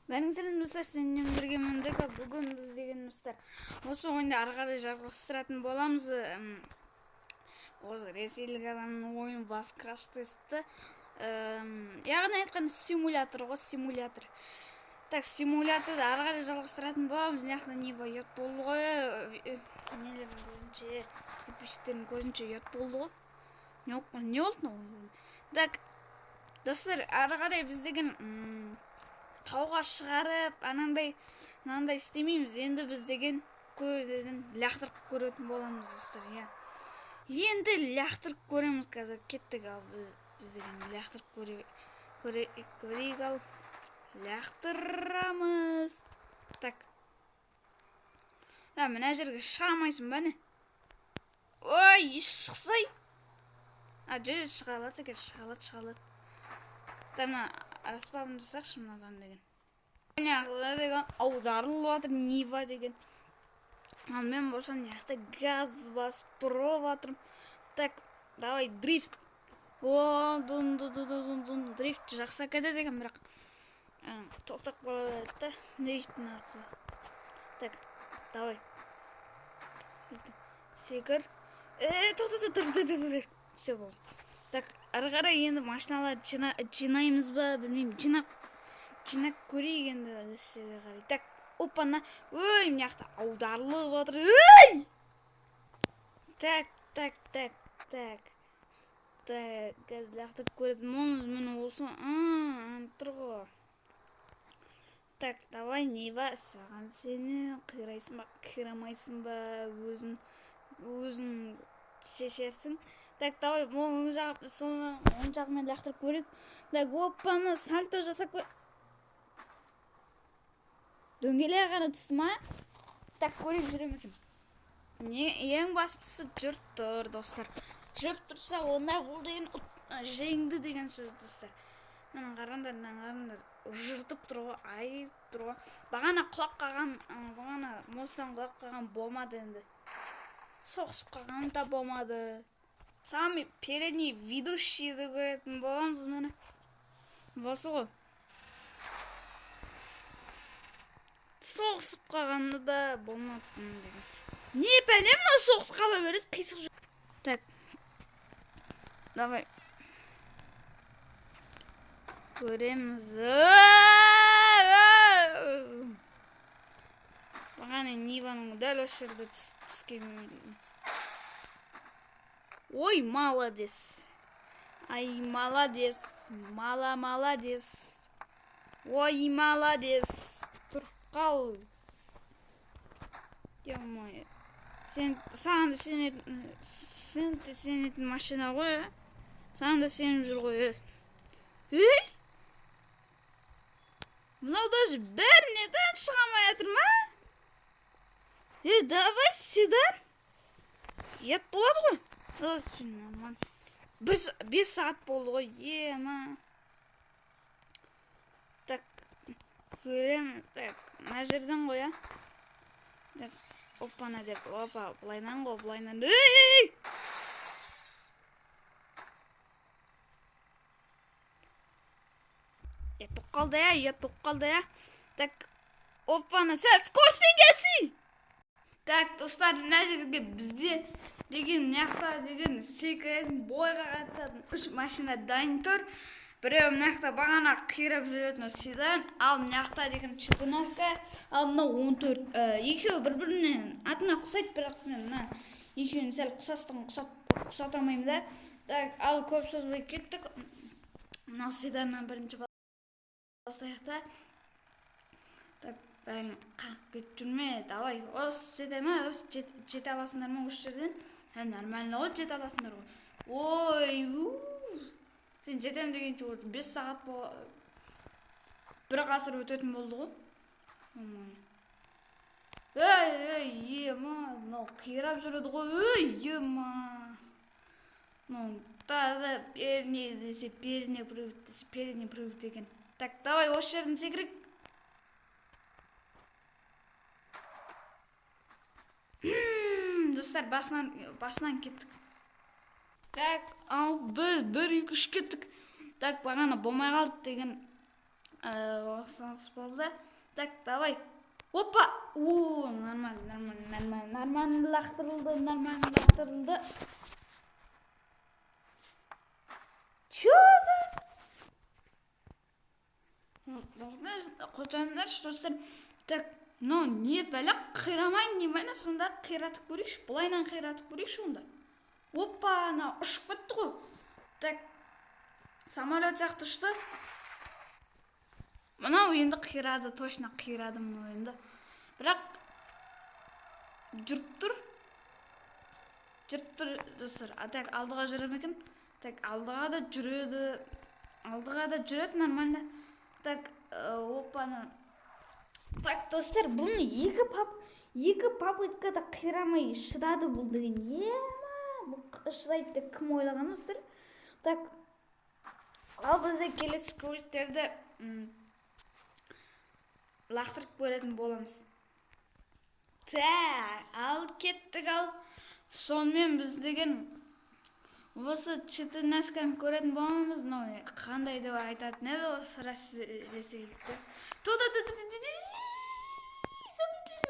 Бәріңіздермен достар, сенен бірге міндік. Бүгін біз деген достар осы ойында ары қарай жалғастыратын боламыз. Осы ресейлік адамның ойын бас краш тесті. Яғни айтқанда симулятор ғой, симулятор. Так, симуляторды ары қарай жалғастыратын боламыз. Яғни не ұят болды ғой. Нелердің көзінше, подписчиктердің көзінше ұят болды ғой. Не болды? Так, достар, ары қарай біз деген тауға шығарып, анандай істемейміз. Енді біз деген көзден лақтырып көретін боламыз, достар. Енді лақтырып көреміз қазір. Кеттік, ал біз деген лақтырып көрейік, ал лақтырамыз. Так. Да, мына жерге шығамайсың ба не? Ой, шықсай. Шыға алады екен, шыға алады. Тана араспабын жасақшы мынадан деген. Яғыда деген аударылып жатыр, Нива деген. Ал мен болсам яқта газ басып бұрып жатырмын. Так, давай дрифт. Дун. Дрифт жақсы кетеді екен, бірақ тоқтап қалады да, дрифттің арқылы. Так, давай. Секір. Тоқтат. Все болды. Так, ары қарай енді машиналарды жинаймыз ба, білмеймін. Жинап көрейік енді өстерге қарай. Так, опана. Ой, мына жақта аударылып отыр. Ой! Так. Газ лақтырып көретін болмыз. Міне осы. Тұр ғой. Так, давай, Нива, саған сені қирайсың ба, қирамайсың ба, өзің шешерсің. Так, давай, оң жағымен лақтырып көрейік. Так, опаны сальто жасап көр. Дөңгелек ғана түсті ма? Так, көрейік жүрем екен. Ең бастысы жұрт тұр, достар. Жұрт тұрса, онда бұл деген жеңді деген сөз, достар. Мына қараңдар. Жыртып тұр ғой, айып тұр ғой. Бағана мостан құлап қалған болмады енді. Соғысып қалған да болмады. Самый передний ведущий деп көретін боламыз мені. Босы ғой. Соғысып қалғанды да болмады деген. Не пәлем, мына соғыс қала береді, қисық жүр. Так. Давай. Көреміз. Бағана Ниваның дәл осы жерде түскен. Ой, молодец. Ай, молодец. Молодец. Ой, молодец. Тұрып қал. Ё-моё. Саған да сенетін машина ғой. Саған да сеніп жүр ғой. Мынау даже бәрінеден шығамай атыр ма? Давай седан. Ет болады ғой. 5 сағат болды ғой. Ема. Так, көреміз. Так, мына жерден ғой, Так, опана деп. Опа, бұлайнан ғой, бұлайнан. Ет болып қалды, Так, опана, сәл скороспен келсей. Так, достар, мына жерге бізде деген мынаяқта деген секіретін бойға қатысатын 3 машина дайын тұр. Біреу мынаяқта бағана қирап жүретін седан, ал мынаяқта деген четырнашка, ал мынау 14. Екеуі бір-бірінен атына құсайды, бірақ мен мына екеуін сәл құсата алмаймын да. Так, ал көп созбай кеттік. Мына седаннан бірінші бастайық та. Так, бәрін қағып кетіп жүрме. Давай, осы жете ма? Осы жете аласыңдар ма осы жерден? Нормально ғой, жете аласыңдар ғой. Ой, сен жетем дегенше 5 сағат болды. 1 ғасыр өтетін болды ғой. Ема, мынау қирап жүреді ғой. Ема. Таза передний десе, передний привод деген. Так, давай, осы жерден секірек. Достар, басынан кеттік. Так, ал біз 1-2-3 кеттік. Так, бағана болмай қалды деген Оқсаңыз болды. Так, давай. Опа! О, нормально лақтырылды. Чё за? Қотандар, достар. Так, не бәлі қирамайын, не бәлі сонда қиратып көрейікші. Бұлайнан қиратып көрейікші онда. Опа, ұшып кетті ғой. Так, самолет сияқты ұшты. Мынау енді қирады, точно қирады мынау енді. Бірақ жүріп тұр, достар. Так, алдыға жүрем екен. Так, алдыға да жүреді нормально. Так, опаны. Так, достар, бұны екі попыткада қирамай шыдады бұл деген. Бұл шыдайды деп кім ойлаған, достар? Так, ал бізде келесі көліктерді лақтырып көретін боламыз. Ал кеттік, ал сонымен біз деген осы четырнашканы көретін боламыз. Қандай деп айтатын еді осы ресейлікті.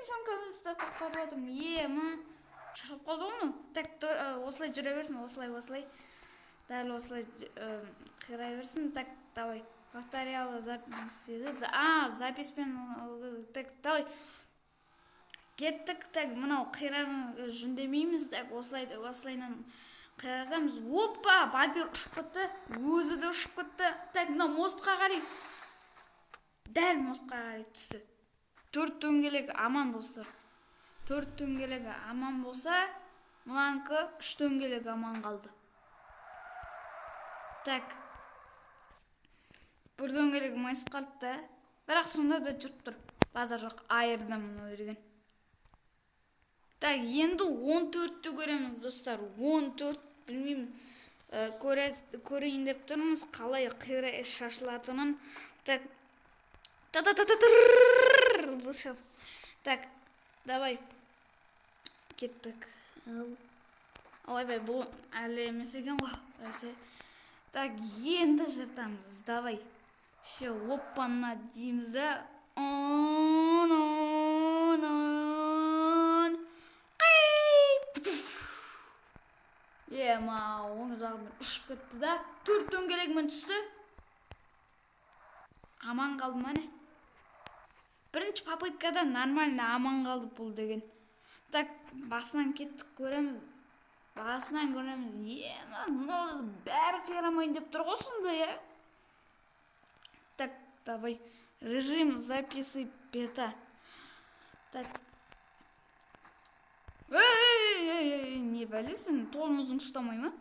Сомкамын ұстап қалып отырмын. Шашылып қалды оны. Так, осылай жүре берсін, осылай. Дәл осылай қирай берсін. Так, давай. Повторяла запись. Записпен. Так, давай. Кеттік. Так, мынау қираны жүндемейміз. Так, осылайнан қиратамыз. Опа, вампир ұшып кетті. Өзі де ұшып кетті. Так, мынау мостқа қарай. Дәл мостқа қарай түсті. 4 дөңгелегі аман, достар. 4 дөңгелегі аман болса, мұнанқы 3 дөңгелегі аман қалды. Так, бір дөңгелегі майысып қалды да. Бірақ сонда да жүріп тұр. Базар жоқ, айырдым өрген. Так, енді 14-ті көреміз, достар. 14, білмеймін, көрейін деп тұрмыз, қалай қиыры шашылатынын. Так, так, давай. Кеттік. Алайбай, бұл әлі емес екен ғой. Так, енді жыртамыз. Давай. Ще, оппана дейміз да. Оң жағымен ұшып кетті да. 4 дөңгелегімен түсті. Аман қалды ма не? Бірінші попыткада нормально аман қалды бұл деген. Так, басынан кеттік көреміз. Бәрі қирамайын деп тұр ғой сонда, Так, давай. Режим записи бета. Так. Не бәлесің? Толмызың ұстамай ма?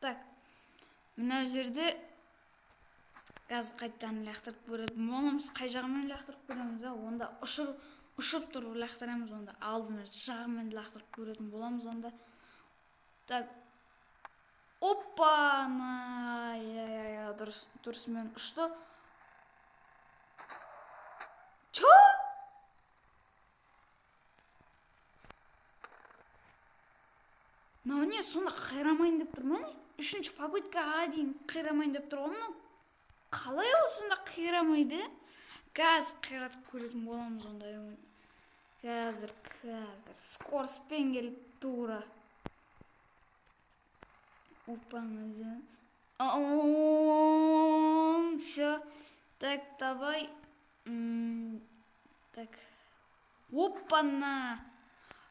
Так. Мына жерде газ қайттан лақтырып көретін боламыз. Қай жағымен лақтырып көреміз, онда ұшып тұрып лақтырамыз, онда алдымен жағымен лақтырып көретін боламыз, онда. Так. Опа! Дұрысымен ұшты. Чо? Не, сонда қирамайын деп тұр ма не? 3-ші попыткаға дейін қирамайын деп тұр ғой. Қалай ол сонда қирамайды? Газ қиратып көретін боламыз онда. Қазір. Скорспен келіп тура. Опаңызы. Все. Так, давай. Так. Опана.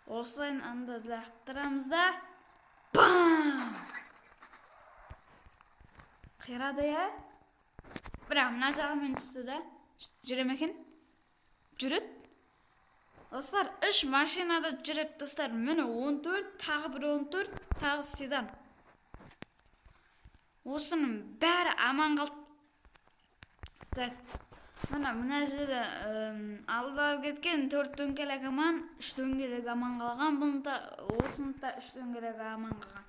Осылайын анда лақтырамыз да. Бам! Қирады, Бірақ мына жағымен түсті да. Жүрем екен? Жүрет? Достар, 3 машинада жүрет, достар. Міне 14, тағы бір 14, тағы седан. Осының бәрі аман қалды. Так, мына жерде алдылар кеткен 4 дөңгелек аман, 3 дөңгелек аман қалған. Осының да 3 дөңгелек аман қалған.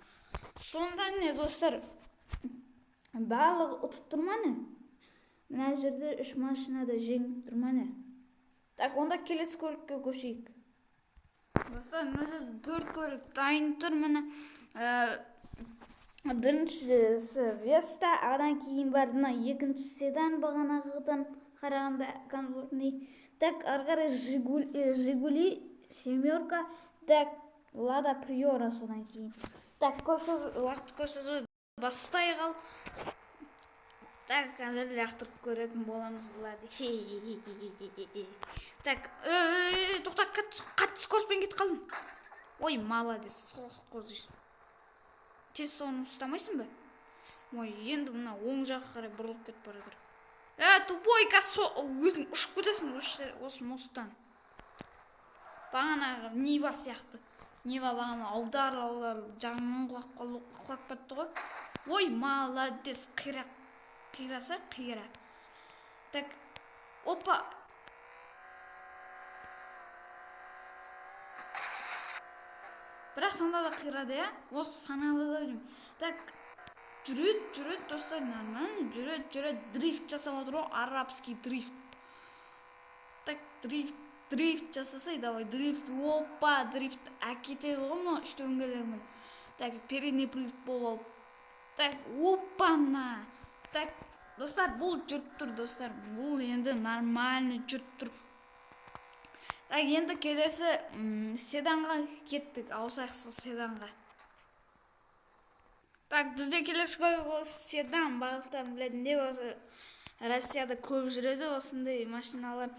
Сонда не, достар? Барлығы ұтып тұрманы? Мына жерде 3 машинада жеңіп тұрманы? Так, онда келесі көлікке көшейік. Достар, мына жерде 4 көлік дайын тұр. Міне Біріншісі Веста, адан кейін барды мына екінші седан бағанағыдан қарағанда комфортный. Так, ары қарай Жигули, семерка, так, Лада Приора содан кейін. Так, уақыт көп созбай бастайық ал. Так, қазір лақтырып көретін боламыз бұларды. Так, тоқта, қатты скороспен кетіп қалдым. Ой, молодец, соғыс. Тез соны ұстамайсың ба? Ой, енді мына оң жаққа қарай бұрылып кетіп бара жатыр. Тупой, өзің ұшып кетесің осы мосттан. Бағанағы Нива сияқты. Нива бағана аударылып жағынан құлап кетті ғой. Ой, молодец, қираса қира. Так, опа. Бірақ сонда да қирады, я? Осы саналы да жүрмін. Так, жүреді, достар, нормально. Жүреді, дрифт жасап отыр ғой, арабский дрифт. Так, дрифт жасасай, давай, дрифт. Опа, дрифт әкетеді ғой, мұны үш дөңгелегімен. Так, передний привод болып алып. Так, опана. Так, достар, бұл жүріп тұр, достар. Бұл енді нормально жүріп тұр. Так, енді келесі седанға кеттік, ауысайық сол седанға. Так, бізде келесі седан бағыттарын білетінде осы Россияда көп жүреді, осындай машиналар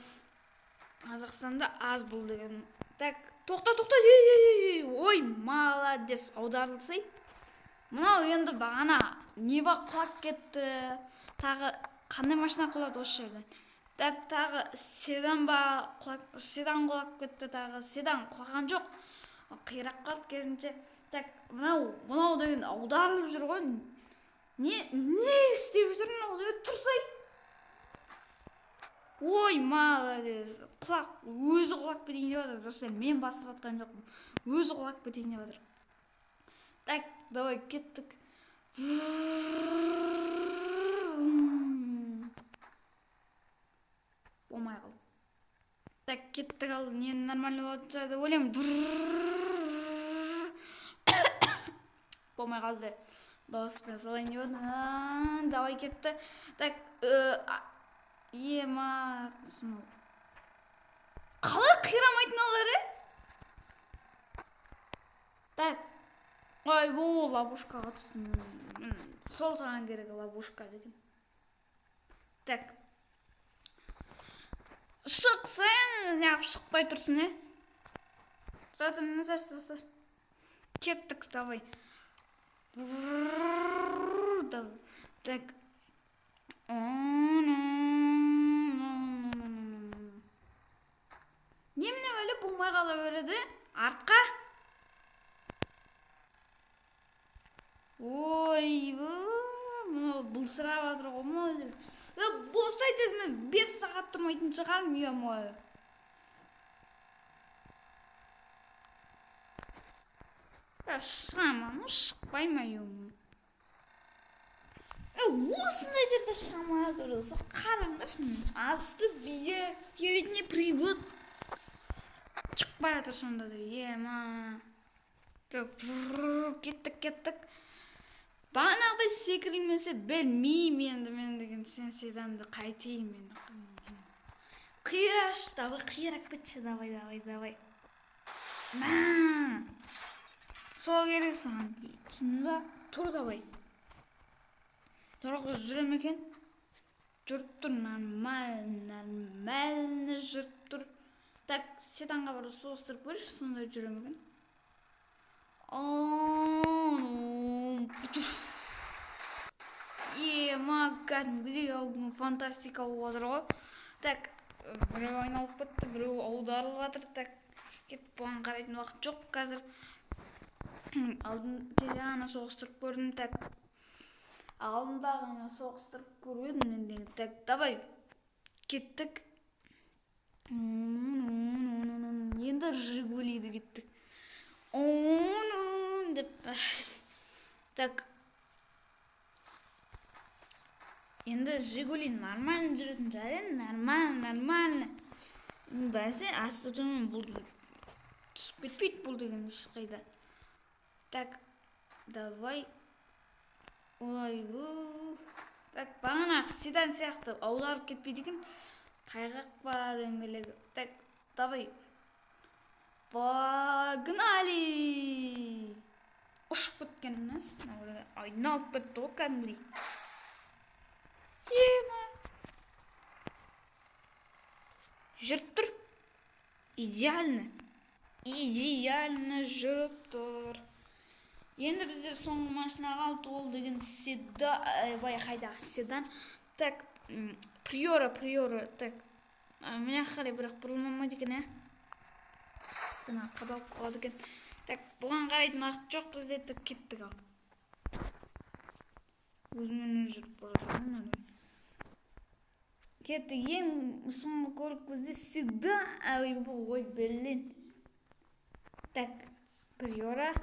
Қазақстанда аз бұл деген. Так, тоқта, ой, молодец, аударылсай. Мынау енді бағана Нива құлап кетті, тағы қандай машина құлады осы жерден. Так, тағы седан құлап кетті, тағы седан құлаған жоқ, қирап қалды кезінше. Так, мынау деген аударылып жүр ғой. Не істеп жүр мынау деген, тұрсай. Ой, молодец, өзі құлап кетейін деп жатыр, достар, мен бастырып атқан жоқпын, өзі құлап кетейін деп жатыр. Так, давай, кеттік. Болмай қал. Так, кеттік ал, нені нормально болатса да ойлаймын. Болмай қалды. Дауыспен салайын деп отыр. Давай, кетті. Так, ема, қалай қирамайтын олар, Так, ой, бұл ловушкаға түстім. Сол саған керек ловушка деген. Так, шықсың, неғып шықпай тұрсын, Достар. Кеттік, давай. Так. Неміне өлі болмай қала өреді? Артқа? Ой, бұл сұра батыр ғой. Болсай тезмен 5 сағат тұрмайтын шығарым, ема. Шама, шықпай ма, ема. Осындай жерде шама тұрды, қараңдар. Асты бие, передний привод. Шықпай атыр сонда да, ема. Кеттік. Бағанағыдай секірілмесе білмеймін енді мен деген сен седанды қайтейін мен. Қираш, давай, қирап кетші, давай. Сол керек саған. Түсін ба? Тұр, давай. Тұрақ жүрем екен? Жүріп тұр, нормально жүріп тұр. Так, седанға барды соғыстырып көрші, сонда жүрем екен? Кәдімгідей алдың фантастика отыр ғой. Так, біреу айналып кетті, біреу аударылып жатыр. Так, кетіп бұған қарайтын уақыт жоқ қазір. Алдын кеше ғана соғыстырып көрдім. Так, алдында ғана соғыстырып көрдім мен деген. Так, давай, кеттік. Енді Жигулиді кеттік. Так, енді Жигули нормально жүретін жайын, нормально. Бәсе, асты төмен бұл түсіп кетпейді бұл деген үш қайда. Так, давай, Ойбу. Так бағанағы седан сияқты аударып кетпейді екен. Қайғақ па дөңгелегі. Так, давай. Погнали! Ұшып кеткен емес. Айналып кетті ғой кәдімгідей. Ема. Жүріп тұр. Идеально жүріп тұр. Енді бізде соңғы машина қалды, ол деген седан, қайдағы седан. Так, приора. Так, міне қарай бірақ бұрылмамайды екен, Астана қадалып қалды екен. Так, бұған қарайтын уақыт жоқ, бізде кеттік ал. Өзімен жүріп барады. Кетті, ең соңғы көлік бізде седан. Ой, белін. Так, приора.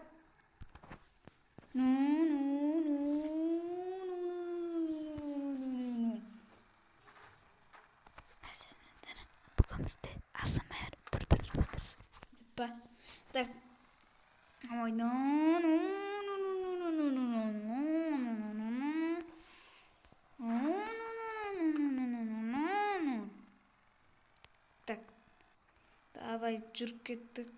Бұғымызды асымайыр тұрдырып отыр. Так, ой, так, давай жүріп кеттік.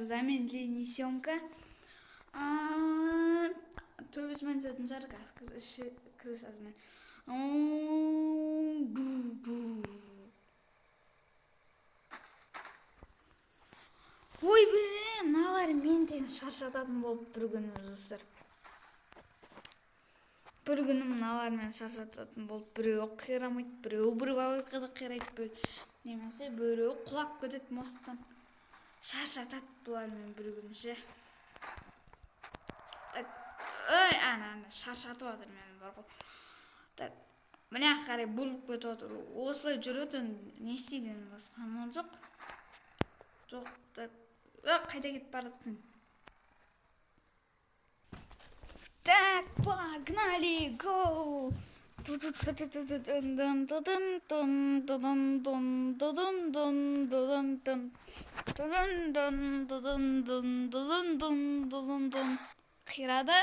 Замедление съемка. Төбесімен жатын жарға крышасымен. Ой, білем, мыналар мен деген шаршататын болып бір күні достар. Бір күні мыналармен шаршататын болып біреу қирамайды, біреу бір бағытқа қирайды, немесе біреу құлап кетеді мосттан. Шаршатады бұлармен бір күні ше. Так, ой, шаршатып жатыр мені бар ғой. Так, міне қарай бөліп кетіп отыр. Осылай жүретін не істейден басқа амал жоқ. Жоқ, так, қайда кетіп баратын. Так, погнали, go! Қирады.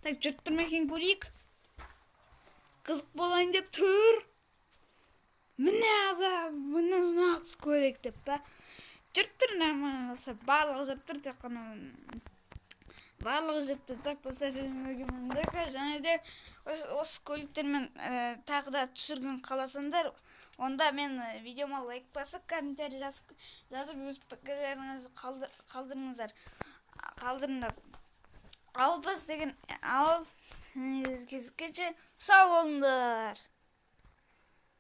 Так, жүріп тұрмекен көрейік. Қызық болайын деп тұр. Міне азам, міне нағыз көрек деп ба. Жүріп тұр нормаласа, барлығы жүріп тұр, тек қана барлығы жүріп тұр. Так, достар, және де осы көліктермен тағы да түсірген қаласаңдар, онда мен видеома лайк басып, комментарий жазып өз пікірлеріңізді қалдырыңдар. Ал біз деген, ал кезгече сау болыңдар.